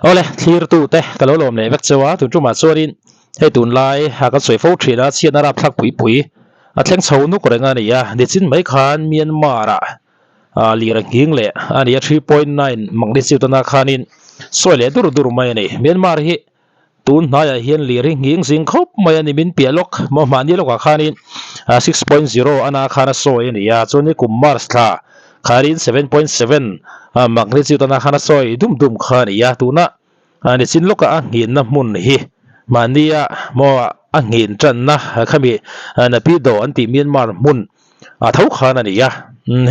ole thlir tu te kalo lom le vek chawa tu tuma chuanin hei tun lai ha ka soi fo thina chian ara thak pui pui a thleng chho nu ko renga nia ni chin mai khan Myanmar-ah Lirnghing le ania 3.9 mangni chiu tana khanin soi le dur mai ni Myanmar hi tun hnaya hian Lirnghing sing khop mai ani min pialok mo mani loka khanin 6.0 ana khana soi ania chuni kummar thla kharin 7.7 mangni chiu tana khana soi dum khania tuna ani chin loka a ngin na mun hi mania mo a ngin tran na khami na pi do anti Myanmar mun a thau khana nia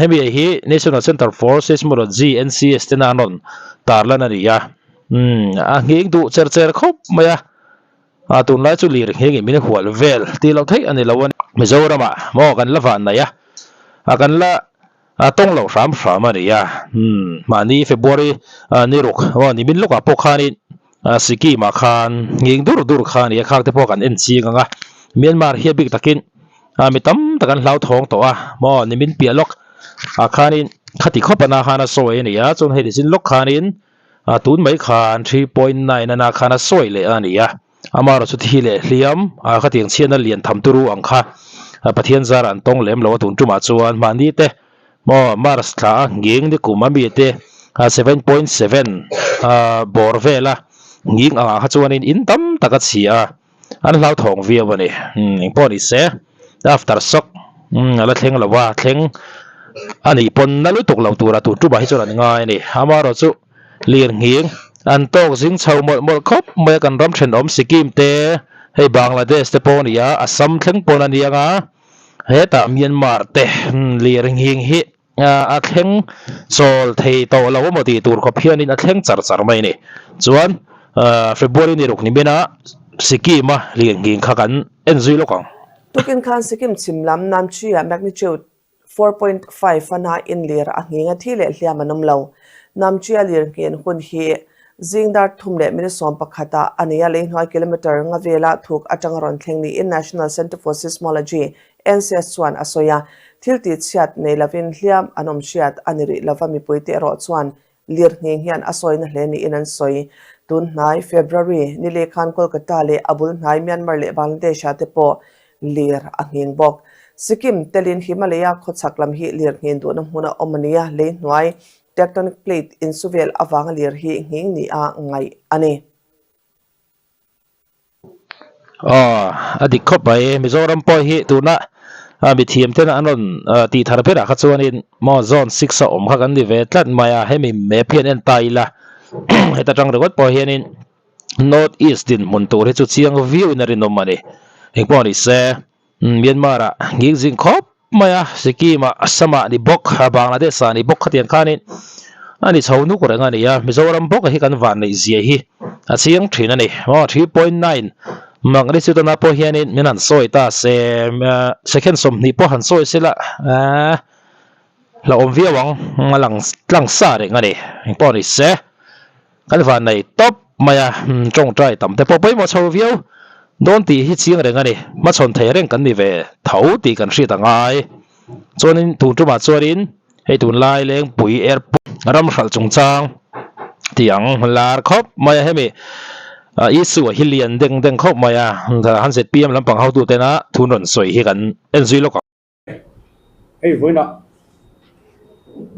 hemi hi National Center for Seismology NCS tenanon tarlan ania a nging du cher khop maya a tun lai chu Lirnghing min hual vel ti lo thei ani lawan Mizorama mo kan la van na ya a kan la tong lo ram ania mani February ni ruk wa ni min loka pokhanin siki ma khan nging dur khan ya khak te pokan en chi nga Myanmar hi big takin mi tam takan hlau thong to mo ni min pialok khanin khati khopana khana soi ni ya chon hei sin lok khanin tun mai khan 3.9 ana khana soi le ania amaro chu thi le hliam khatiang chian a lian tham turu angkha pathian zar an tong lem lo tun tuma chuan mani te mo mars thla nging ni kumami te 7.7 bor vela nging anga kha chuanin in tam taka chia an hlau thong viawani poni se Aftershock ala thleng lawa thleng ani pon na lu tuk lo tura tu tu ba hi chuan ngai ni amaro chu Lirnghing an tok zing chho mol khop mai kan ram then om sikim te hei Bangladesh te ponia Assam thleng pon ania nga heta Myanmar te Lirnghing hi a thleng chol thei to lo mo ti tur kho phianin a thleng char mai ni chuan February ni ruk ni bena sikima Lirnghing kha kan enjui lokang tukin khan sikim chimlam namchia magnitude 4.5 ana in lir a nginga thile hliamanum lo namchia Lirnghing hun hi zingdar thumle minisom pakhata ania le 9 kilometer nga vela thuk atangaron thlengni in National Center for Seismology NCS chuan asoya thilti chiat nei lavin hliam anom chiat aniri lavami poite ro chuan Lirnghing hian asoina hleni in an soi tun hnai February ni le khan Kolkata le abul hnai Myanmar le Bangladesh te po lir anging bok Sikkim telin Himalaya khochaklam hi Lirnghing du na huna omania le hnai tectonic plate in suvel awang lir hi nging ni a ngai ani adik khop bai Mizoram po hi tuna mi thiam ten anon ti thar phera kha chuanin mo zone 6 a om kha kan ni ve tlat maya hemi me phian en taila heta tang regot po hianin north east din mun tur he chu chiang view in rin nomani hengponi se Myanmar nging jing khop maya sikima asama ni bok Bangladesh ni bok khatian khanin ani chhonu ko renga ni ya Mizoram bok hi kan van nei zia hi a chiang thina ni 3.9 mangri chu na po hianin minan soi ta se second som ni po han soi sila la om via wang lang sa re ngani poni se kan van nei top maya chong trai tam te po pai mo chho view don ti hi chiang re ngani ma chon thei reng kan ni ve thau ti kan hri ta ngai chonin tu tu ma chorin hei tun lai leng pui airport ram hral chung chang tiang lar khop maya hemi isu hilian deng khop maya han set pm lampang hau tu te na thunon soi hi kan enjui lok hey voina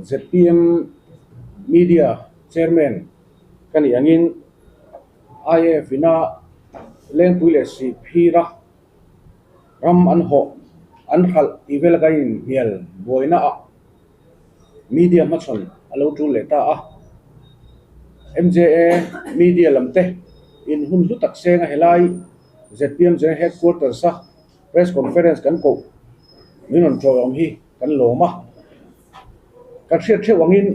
ZPM media chairman kan yangin IF ina leng puile si phira ram an ho an khal ivel gain mial boina media machon alo tu leta MJA media lamte in hun lu tak senga helai ZPM je headquarters sa press conference kan ko minon trom hi kan loma kan thre wangin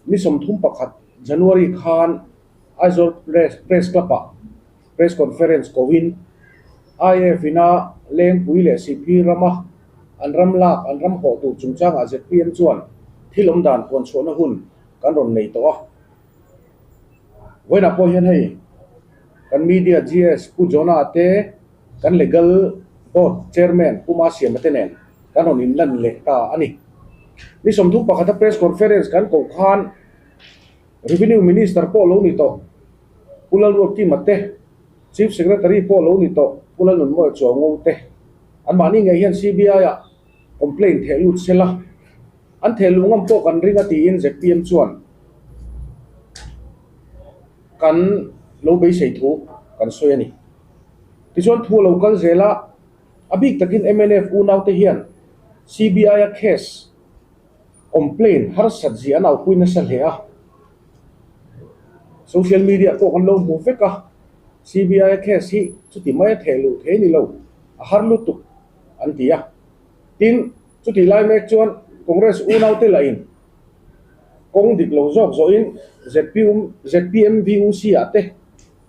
ni som thum pakhat January khan Azor press club press conference kowin IF ina leng puile CP rama an ram ho tu chungchang a ZPM chuan thilom dan kon chona hun kan ron nei to voina po hian hei kan media GS pu jona te kan legal board chairman puma siam tenen kan ron in lan le ta ani ni som thu pakhat press conference kan ko khan revenue minister po lo ni to pulal ro ki mate chief secretary po lo ni to pulal nun mo cho ngo te an mani nge hian CBI a complaint thelu sela an thelu ngam po kan ringa ti in ZPM chuan kan lo be sei thu kan soi ani ti chuan thu local zela abik takin MNF u nau te hian CBI a case complaint har sat ji an au puina sal he a social media ko kan lo mu feka CBI case hi chuti mai thelu the ni lo a har lu tu an tia tin chuti lai mek chuan congress u nau te la in kong dik lo jok zo in ZPM VUC ate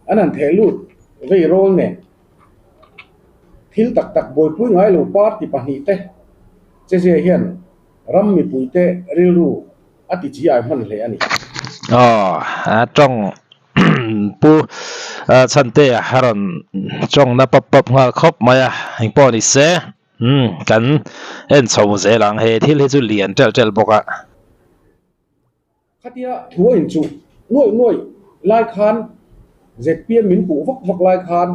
anan thelu vei rol ne thil tak tak boi pui ngai lo party pahni te che hian ram mi pui te rilu ati chi ai man le ani trong pu chan te haron trong na pap nga khop maya hing po ni se kan en chho ze lang he thil he chu lian tel boka khatia thuo in chu noi lai khan ZPM min pu vak lai khan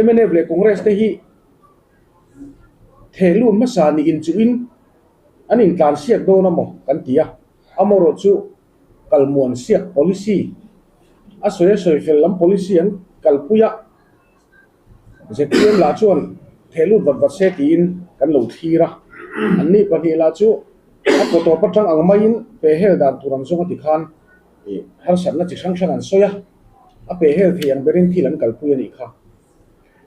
MNF le congress te hi thelu ma sa ni in chu in anin kan siak do na mo kan tia amoro chu kalmuan siak policy asoya fel lam policy an kalpuya ZPM la chuan thelu wat se ti in kan lo thira anni pani la chu a photo patang angmain pe hel dan turam zonga ti khan har sanna chi sang an soya a pe hel thiang berin thilan kalpuya ni kha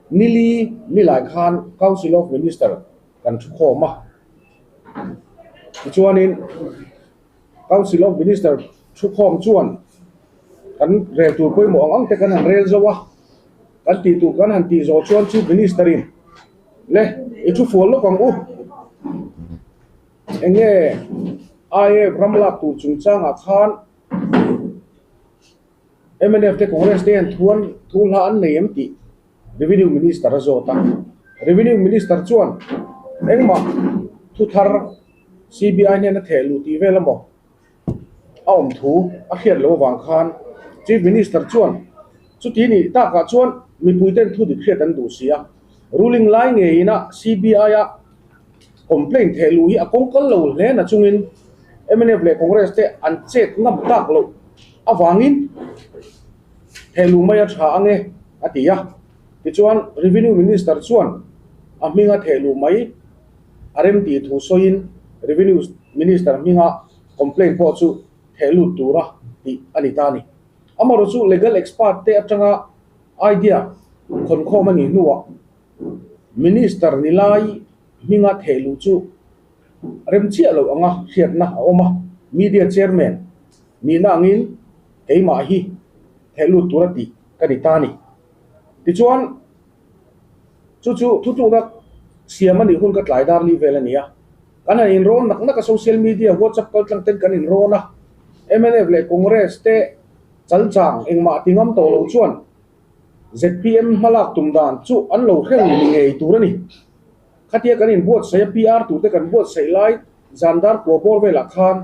ni lai khan council of minister kan thu khoma chuanin council of minister thu khom chuan kan rel tu poi mo ang te kan han rel zowa kan ti tu kan han ti zo chuan chief minister in le I thu fol lo kang u enge ai ramla tu chung chang a khan MNF te congress te an thun la an nei ti revenue minister zota revenue minister chuan engma thu thar CBI ne na thelu ti velamo aum thu a khiat lo wang khan chief minister chuan chuti ni ta ka chuan mi puiten thu di khiat an du sia ruling lai nge ina CBI a complaint thelu hi a kongkal lo le na chungin MNF le congress te an chet ngam tak lo awangin thelu mai a tha ange atia ti chuan revenue minister chuan a minga thelu mai arem ti thu soin revenue minister minga complaint po chu thelu tura ti anitani amaro chu legal expert te atanga idea khon khom ani nuwa minister nilai minga thelu chu rem chia lo anga hiat na oma media chairman ni na angin keima hi thelu tura ti kanitani ti chuan chu na siamani hun ka tlai dar li velania kana in ron nak social media WhatsApp call tlang ten kan in rona MNF le congress te chalchang engma tingam to lo chuan ZPM malak tumdan chu an lo khreng ni ngei turani khatia kan in bot sai PR tu te kan bot sai lai zandar ko bor vela khan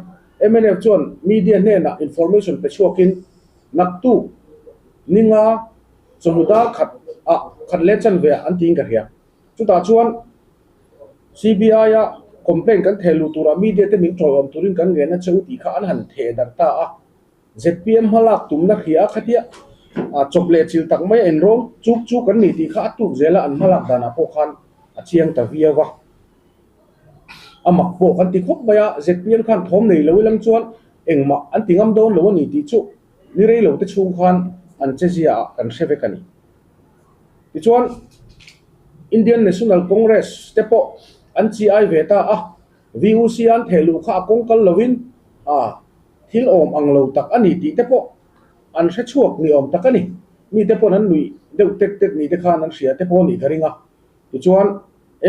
MNF chuan media ne na information pe chokin naktu ninga chomuda khat lechan ve an ting ka hia chuta chuan CBI a complaint kan thelu tura media te min tawam turin kan nge na cheu ti kha an han the dar ta a ZPM halak tumna khia khatia a chocolate chil tak mai en rom chuk kan ni ti kha tu zela an halak dana po khan a chiang ta viawa amak po kan ti khop maya ZPM khan thom nei lo lang chuan engma an tingam don lo ni ti chu ni rei lo te chung khan an chezia kan seve kani ti chuan Indian National Congress te po an chi ai veta a VUC an thelu kha kongkal lovin thil om anglo tak ani ti te po an hre chuak ni om tak ani mi te po nan nui deuh tek ni te khan an hria te po ni karinga ti chuan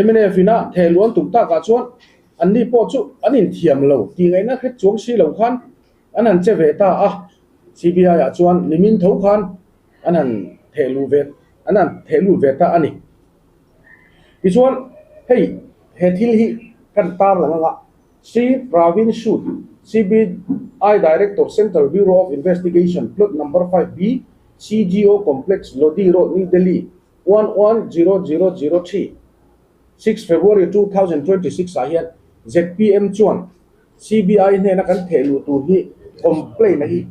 MNF ina thelu an tum ta ka chuan an ni po chu an in thiam lo ti ngai na khet chuang si lo khan an han che veta a CBI a chuan limin tho khan an han thelu veta ani ti chuan hei he thil hi kan tar langa si pravin shoot CBI Director, Central Bureau of Investigation, plot number 5B, CGO Complex, Lodi Road, New Delhi, 110003. 6 February 2026 ahian ZPM chuan CBI ne na kan thelu tu hi complain na hi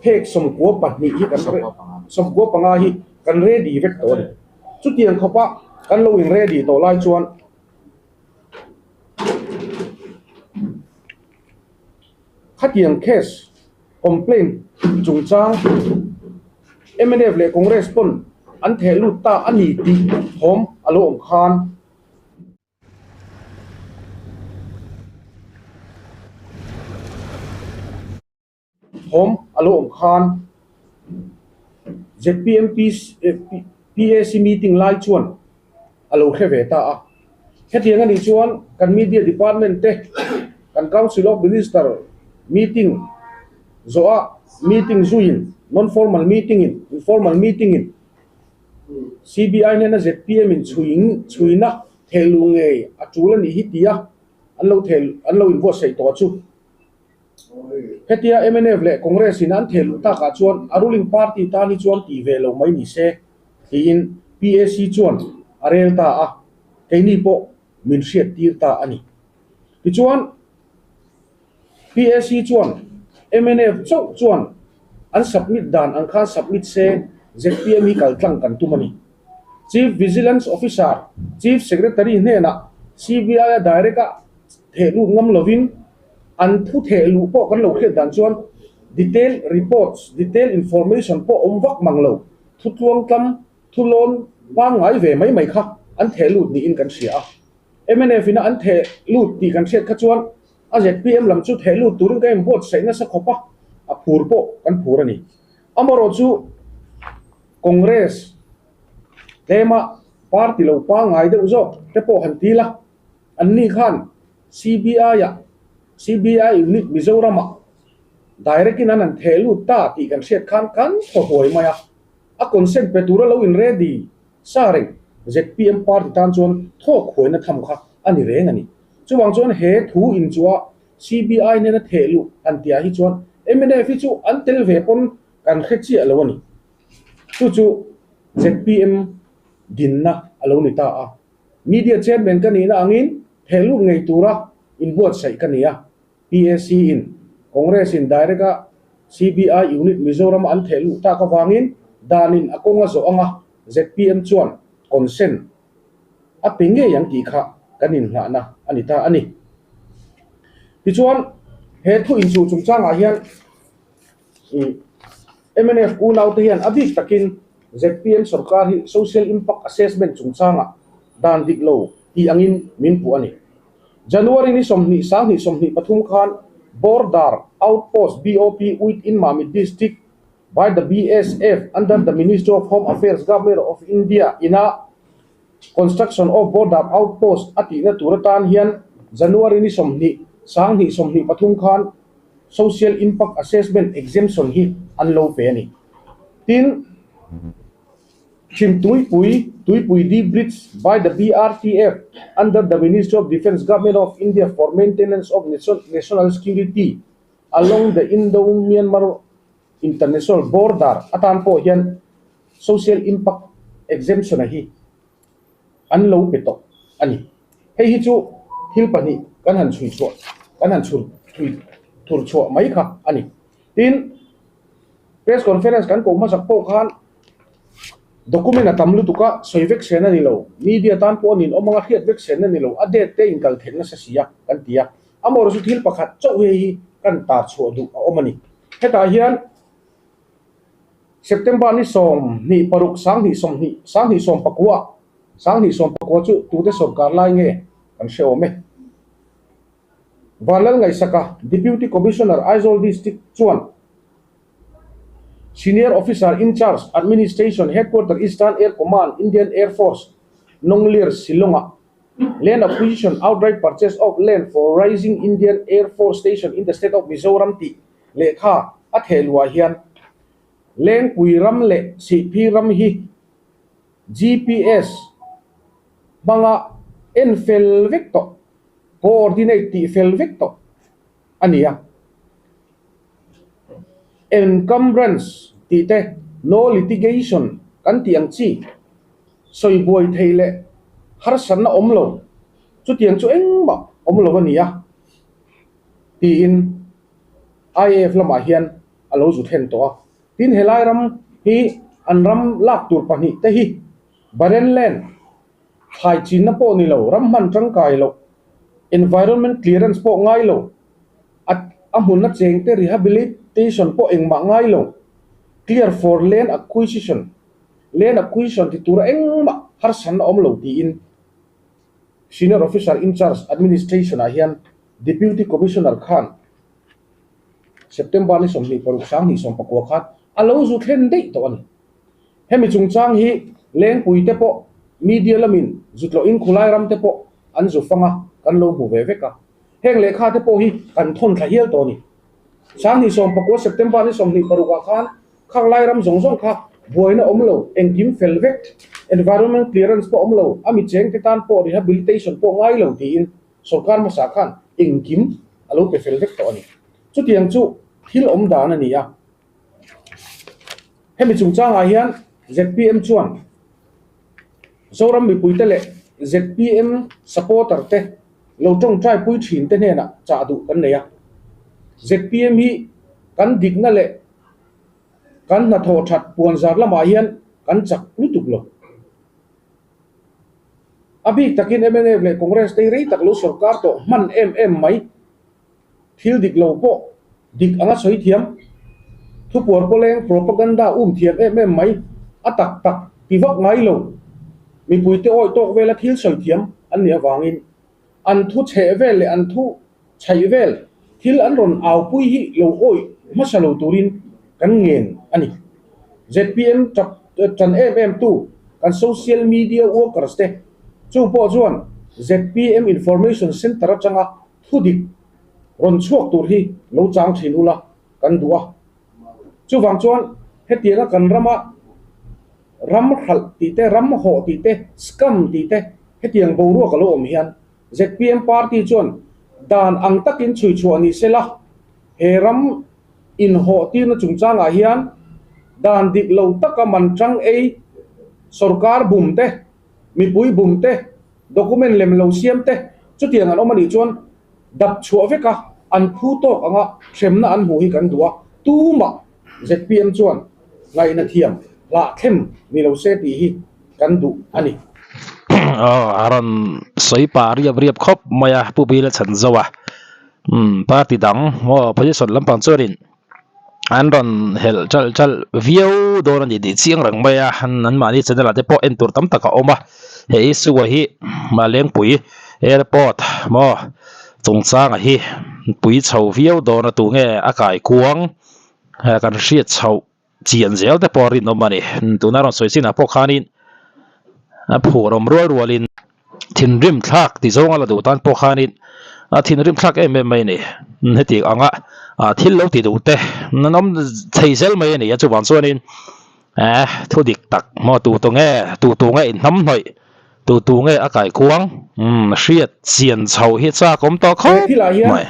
hek som ko pahni hi kan som ko panga hi kan ready vek to ni chu tiang khopa kan lo in ready to lai chuan khatiang case complain chung chang MNF le Congress pon an thelu ta ani ti hom alo om khan ZPM PAC meeting lai chuan alo kheve ta a khetiang ani chuan kan media department te kan council of minister meeting zoa meeting zuin non formal meeting in informal meeting in CBI ne na ZPM in chuina thelunge atula ni hitia anlo invo sei to chu hetia MNF le Congress in an thelu ta ka chuan a ruling party ta ni chuan ti velo mai ni se in PAC chuan arel ta a keini po min hriat tir ta ani ti chuan PAC chuan MNF chau chuan an submit dan ang kha submit se ZPM hi kaltlang kan tumani Chief Vigilance Officer, Chief Secretary na CBI Director thelu ngam lovin an thu thelu po kan lo khet dan chuan detail reports, detail information po omwak manglo thutluang kam thulon wangai ve mai kha an thelu ni in kan sia MNF ina an thelu ti kan siat kha chuan a ZPM lam chu thelu tur ga im bot sei na sa khopa a phur po kan phur ani amaro chu Congress tema party lo pa ngai de uzo te po han tila anni khan CBI unit Mizoram direct in an thelu ta ti kan siat khan kan hoi maya a consent petura lo in ready saring ZPM party tan chon thok hoi na tham kha ani reng ani chuwang chon he thu in chua CBI ne na thelu an tia hi chon MNF chu an tel ve pon kan khechi alawani chu ZPM dinna alo ni ta a media chairman kanina angin thelu ngei tura in bot sai kania PAC in Congress in direct CBI unit Mizoram an thelu ta ka wangin danin akonga zo anga ZPM chuan consent a pinge yang ti kha kanin hna na anita ani ti chuan he thu in chu chungchang a hian MNF u nau te hian abik takin ZPM sarkar hi social impact assessment chungchanga dan diklo hi angin min pu ani January ni somni pathum khan border outpost BOP within Mamit district by the BSF under the Ministry of Home Affairs Government of India in a construction of border outpost ati na turatan hian January ni somni pathum khan social impact assessment exemption hi anlo pe ani tin Chim Tuipui D bridge by the BRTF under the Ministry of Defense Government of India for maintenance of national security along the Indo-Myanmar international border atan po yan social impact exemption hi anlo peto ani hei hi chu hilpani kanhan chui chu kanhan chur tur chu mai kha ani tin press conference kan ko ma sakpo khan document atamlu tuka soivek sena nilo media tan po nin omanga khiat vek sena nilo ade te inkal thenna sa sia kan tia amor su thil pakhat chau he kan ta chu du omani heta hian September ni som ni paruk sang ni som pakwa chu tu te sarkar lai nge kan sheome walal ngai saka deputy commissioner Aizol district chuan Senior Officer in Charge, Administration, Headquarters, Eastern Air Command, Indian Air Force, Nonglir Silonga. Land acquisition, outright purchase of land for Rising Indian Air Force Station in the state of Mizoram ti lekha athelwa hian leng puiram le sipiram hi GPS banga en fel vector coordinate ti fel vector ania encumbrance ti te no litigation kan tiang chi soi boy theile har san na omlo chu tiang chu eng ma omlo ania ti in IAF lama hian alo zu then to tin helai ram hi an ram lak tur pani te hi Barenland thai chin na po ni lo ram man tang kai lo environment clearance po ngai lo at amun na cheng te rehabilitation po eng ma ngai lo clear for land acquisition ti tura eng ma har san om lo ti in senior officer in charge administration a hian deputy commissioner khan September ni som ni paru sang ni som pakwa khat alo zu thlen dei to ani hemi chung chang hi leng pui te po media lamin zutlo in khulai ram te po an zu fanga kan lo mu ve ve ka heng lekha te po hi kan thon thla hial to ni sang ni som pakwa September ni som ni paru khan khang lai ram zong zong kha boina omlo engkim felvek environment clearance po omlo ami cheng te tan po rehabilitation po ngai lo ti in sarkar ma sa khan engkim alo pe felvek to ani chu tiang chu thil om dan ani a hemi chung chang a hian ZPM chuan zoram mi pui te le ZPM supporter te lo tong trai pui thin te ne na cha du kan ne ya ZPM hi kan dik na le kan na tho that puan zar lama hian kan chak lutuk lo abi takin MNA le congress te rei tak lo sarkar to man mai thil dik lo po dik anga soi thiam thu por poleng propaganda thiam mai atak tak pivak ngai lo mi pui te oi tok vela thil soi thiam an nia wangin an thu che vel le an thu chai vel thil an ron aw pui hi lo oi masalo turin kan ngen ani ZPM chan tu kan social media workers te chu po chuan ZPM information center changa thudik ron chuak tur hi lo chang thin ula kan duwa chu wang chuan hetianga kan rama ram khal ti te ram ho ti te scam ti te hetiang bo ru ka lo om hian ZPM party chuan dan ang takin chui chuani sela he ram in ho ti na chung changa hian dan dik lo taka man chang ei sarkar bum te mi pui bum te document lem lo siam te chu tiang an omani chuan dap chua veka an phu to anga thremna an hu hi kan duwa tu ma ZPM chuan ngai na thiam la them ni lo se ti hi kan du ani aron soi pa riap khop maya pu bi la chan zawa party dang mo position lampang chorin an ron hel chal view do na di chiang rang maya an mani channel ate po entur tam taka oma he isu wa hi maleng pui airport mo chung chang hi pui chho view do na tu nge akai kuang kan riat chho chian zel te por rin no mani tu na ron soisin a po khanin a phurom rualin thin rim thak ti zonga la du tan po khanin a thin rim thak em mai ni heti anga a thil lo ti du te nanom thei sel mai ni ya chu wan chuanin thu dik tak mo tu nge in nam hoi tu nge akai kuang riat chian chho hi cha kom to kho mai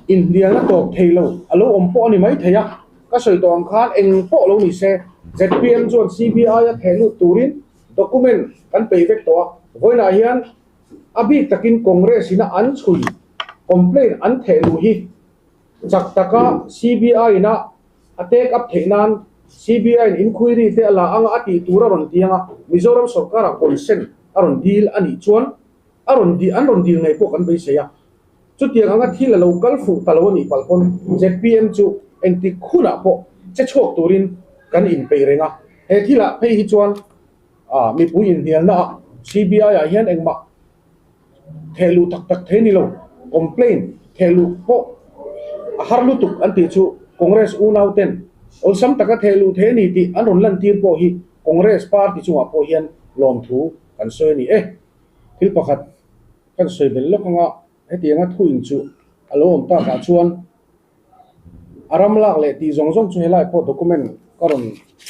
India na tok theilo alo ompo ni mai theya ka soi tong khan eng po lo ni se ZPM chuan CBI a thelu turin document kan pe vek to voina hian abi takin congress ina an chui complain an thelu hi chak taka CBI na attack up theinan CBI inquiry te ala anga ati tura ron tianga Mizoram sarkar a consent aron deal ani chuan aron deal ngai po kan be seya chu tiang anga thila local fu talawani palpon ZPM chu enti khuna po che chok turin kan in pe renga he thila pe hi chuan mi pu in hian na CBI a hian engma thelu tak theni lo complain thelu po harlu tuk anti chu congress unauten ol sam taka thelu theni ti anon lan tir po hi congress party chu po hian lom thu kan soi ni thil pakhat kan soi bel lokanga hetianga thu in chu alom ta ka chuan aram lak le ti zong chu helai po document karon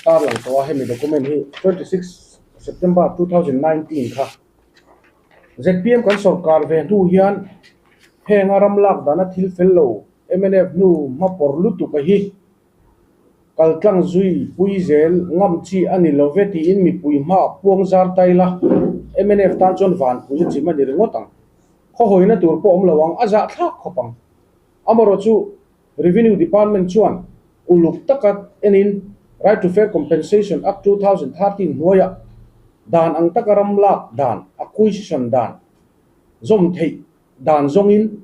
tar lang to a hemi document hi 26 September 2019 kha ZPM kan sarkar ve thu hian heng aram lak dana thil fello MNF nu ma porlu tu ka hi kaltlang zui pui zel ngam chi ani loveti in mi pui ma puang zar taila MNF tan chon van pui chi ma ni ngotang kho hoina tur po om lawang aza thak khopang amaro chu revenue department chuan uluk takat enin right to fair compensation up 2013 noya dan ang takaram lak dan acquisition dan zom thei dan zongin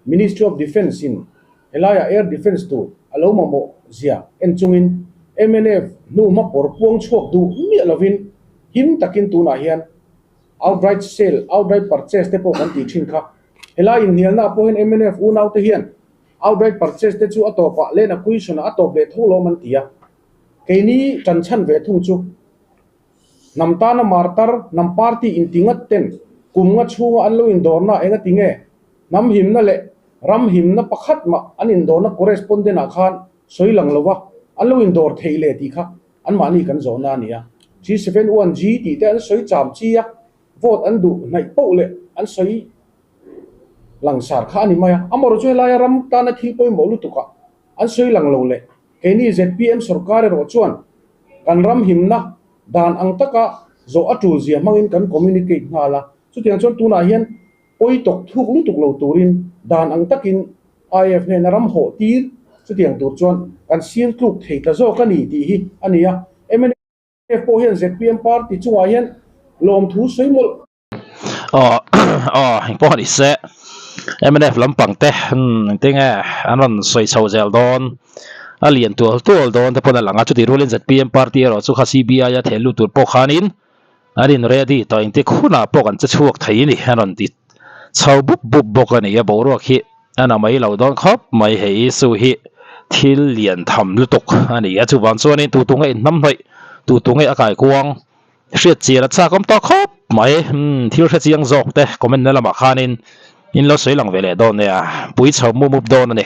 Ministry of Defence in Helaya Air Defence to aloma mo zia enchungin MNF nu ma por puang chok du mi lovin him takin tu na hian outright sale outright purchase te po kan ti thin kha Helai in hial na po hin MNF u nau te hian outright purchase te chu atopa len acquisition atop le tholo man tia keini chan chan ve thung chu namta na martar nam party intingat ten kumnga chunga anlo indorna enga tinge nam him na le ram him na pakhat ma an indorna correspondent akhan soilang lowa anlo indor theile ti kha an mani kan zona nia G71G ti te an soi cham chi ya vote an du nai po le an soi langsar kha ni maya amoro chu la ram ta na thil poi mo lu tu ka an soi lang lo le keini ZPM sarkar ro chuan kan ram him na dan ang taka zo atu zia mangin kan communicate ngala chu tiang chon tu na hian poi tok thuk lu tuk lo turin dan ang takin IF ne naram ho tir chu tiang tur chuan kan siang tluk thei ta zo ka ni ti hi ania MNF po hian ZPM party chuwa hian lom thu soimol po ni se MNF lampang te tinga anon soi chau zel don alien tual don te pona langa chu ti rolin ZPM party ro chu kha CBI ya thelu tur po khanin arin ready to inte khuna po kan chuak thai ni anon ti chau bup bok ani ya bo ro khi ana mai lo don khop mai hei su hi thil lian tham lu tok ani ya chu wan chuan tu tunga in nam hoi tu tunga akai kuang hriat chi la cha kom to khop mai thil hriat chiang zok te comment na lama khanin in lo soi lang vele don ya pui chau mu mup don ani